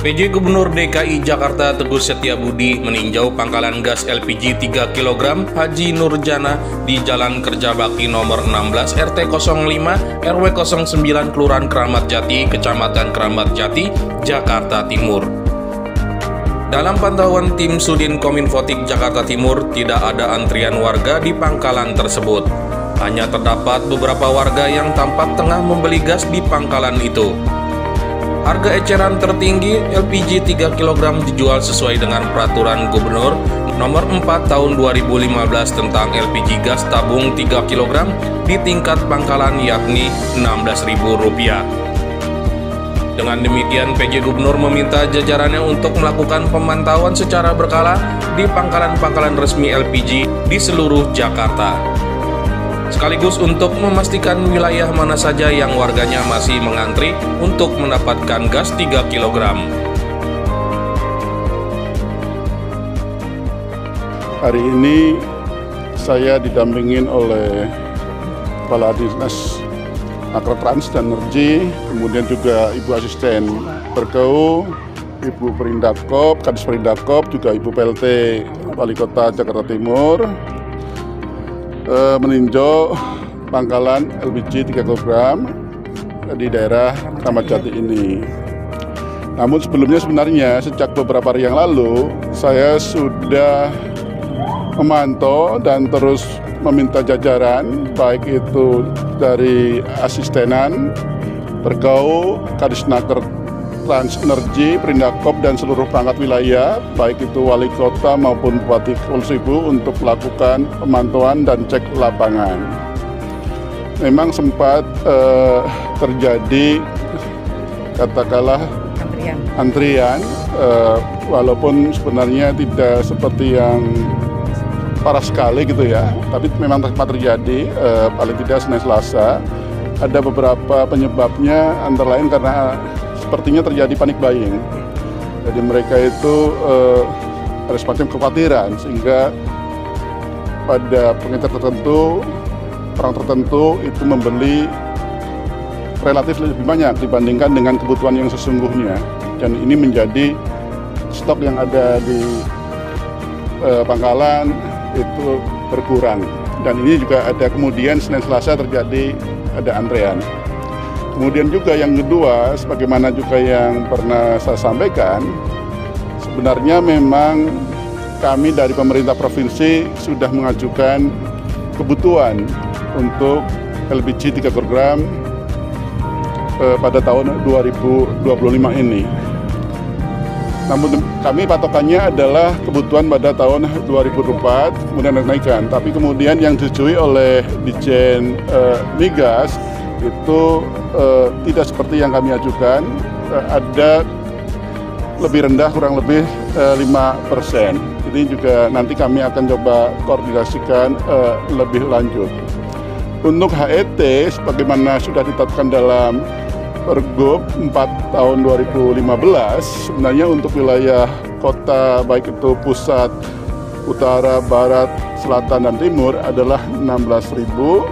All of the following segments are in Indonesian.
PJ Gubernur DKI Jakarta Teguh Setiabudi meninjau pangkalan gas LPG 3 kg Haji Nurjana di Jalan Kerja Bakti nomor 16 RT 05 RW 09 Kelurahan Keramat Jati, Kecamatan Keramat Jati, Jakarta Timur. Dalam pantauan tim Sudin Kominfotik Jakarta Timur, tidak ada antrian warga di pangkalan tersebut. Hanya terdapat beberapa warga yang tampak tengah membeli gas di pangkalan itu. Harga eceran tertinggi LPG 3 kg dijual sesuai dengan Peraturan Gubernur Nomor 4 Tahun 2015 tentang LPG gas tabung 3 kg di tingkat pangkalan yakni Rp16.000. Dengan demikian, PJ Gubernur meminta jajarannya untuk melakukan pemantauan secara berkala di pangkalan-pangkalan resmi LPG di seluruh Jakarta, sekaligus untuk memastikan wilayah mana saja yang warganya masih mengantri untuk mendapatkan gas 3 kg. Hari ini saya didampingin oleh Kepala Dinas Makrotrans dan Energi, kemudian juga Ibu Asisten Perkau, Ibu Perindakop, Kadis Perindakop, juga Ibu PLT Wali Kota Jakarta Timur, meninjau pangkalan LPG 3 kg di daerah Keramat Jati ini. Namun sebelumnya sebenarnya sejak beberapa hari yang lalu saya sudah memantau dan terus meminta jajaran baik itu dari asistenan, Perkau, Kadisnaker Trans Energi, Perindakop dan seluruh perangkat wilayah, baik itu wali kota maupun Bupati Kepulauan Seribu untuk melakukan pemantauan dan cek lapangan. Memang sempat terjadi katakanlah antrian, walaupun sebenarnya tidak seperti yang parah sekali gitu ya, tapi memang sempat terjadi paling tidak Senin Selasa. Ada beberapa penyebabnya, antara lain karena sepertinya terjadi panic buying. Jadi mereka itu ada semacam kekhawatiran sehingga pada pengecer tertentu, orang tertentu itu membeli relatif lebih banyak dibandingkan dengan kebutuhan yang sesungguhnya. Dan ini menjadi stok yang ada di pangkalan itu berkurang. Dan ini juga ada kemudian Senin Selasa terjadi ada antrean. Kemudian juga yang kedua, sebagaimana juga yang pernah saya sampaikan, sebenarnya memang kami dari pemerintah provinsi sudah mengajukan kebutuhan untuk LPG 3 kg pada tahun 2025 ini. Namun kami patokannya adalah kebutuhan pada tahun 2024, kemudian dinaikkan. Tapi kemudian yang disetujui oleh Ditjen Migas itu tidak seperti yang kami ajukan, ada lebih rendah kurang lebih 5%. Ini juga nanti kami akan coba koordinasikan lebih lanjut. Untuk HET, sebagaimana sudah ditetapkan dalam Pergub 4 tahun 2015, sebenarnya untuk wilayah kota baik itu pusat, utara, barat, selatan, dan timur adalah 16.000,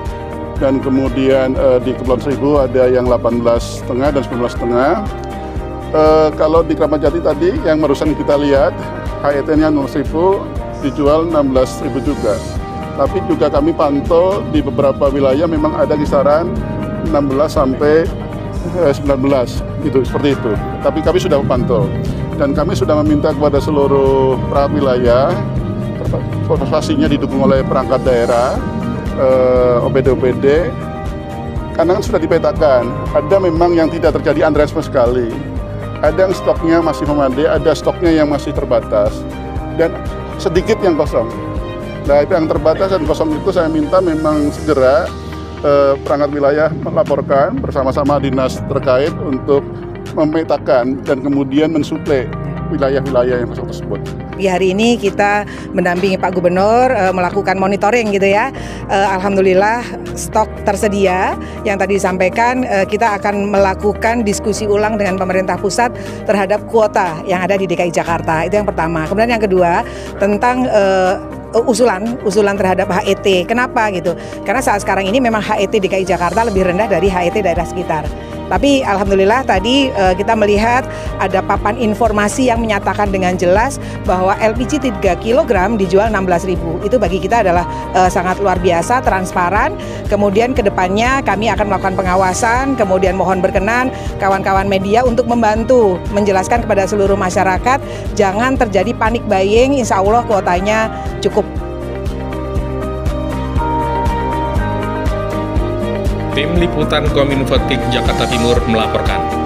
dan kemudian di Kepulauan Seribu ada yang 18,5 dan 19,5. Kalau di Keramat Jati tadi yang barusan kita lihat, HET-nya 16.000 dijual 16.000 juga. Tapi juga kami pantau di beberapa wilayah memang ada kisaran 16 sampai 19 gitu, seperti itu. Tapi kami sudah memantau dan kami sudah meminta kepada seluruh perangkat wilayah, konservasinya didukung oleh perangkat daerah, OPD-OPD, karena kan sudah dipetakan. Ada memang yang tidak terjadi antrean sama sekali, ada yang stoknya masih memadai, ada stoknya yang masih terbatas, dan sedikit yang kosong. Nah, itu yang terbatas dan kosong itu saya minta memang segera perangkat wilayah melaporkan bersama-sama dinas terkait untuk memetakan dan kemudian mensuplai wilayah-wilayah yang kosong tersebut. Di hari ini kita mendampingi Pak Gubernur melakukan monitoring gitu ya. Alhamdulillah stok tersedia. Yang tadi disampaikan, kita akan melakukan diskusi ulang dengan pemerintah pusat terhadap kuota yang ada di DKI Jakarta. Itu yang pertama. Kemudian yang kedua tentang usulan terhadap HET. Kenapa gitu? Karena saat sekarang ini memang HET DKI Jakarta lebih rendah dari HET daerah sekitar. Tapi alhamdulillah tadi kita melihat ada papan informasi yang menyatakan dengan jelas bahwa LPG 3 kg dijual 16.000. Itu bagi kita adalah sangat luar biasa, transparan. Kemudian ke depannya kami akan melakukan pengawasan, kemudian mohon berkenan kawan-kawan media untuk membantu menjelaskan kepada seluruh masyarakat jangan terjadi panik buying, insya Allah kuotanya cukup. Tim Liputan Kominfo Jakarta Timur melaporkan.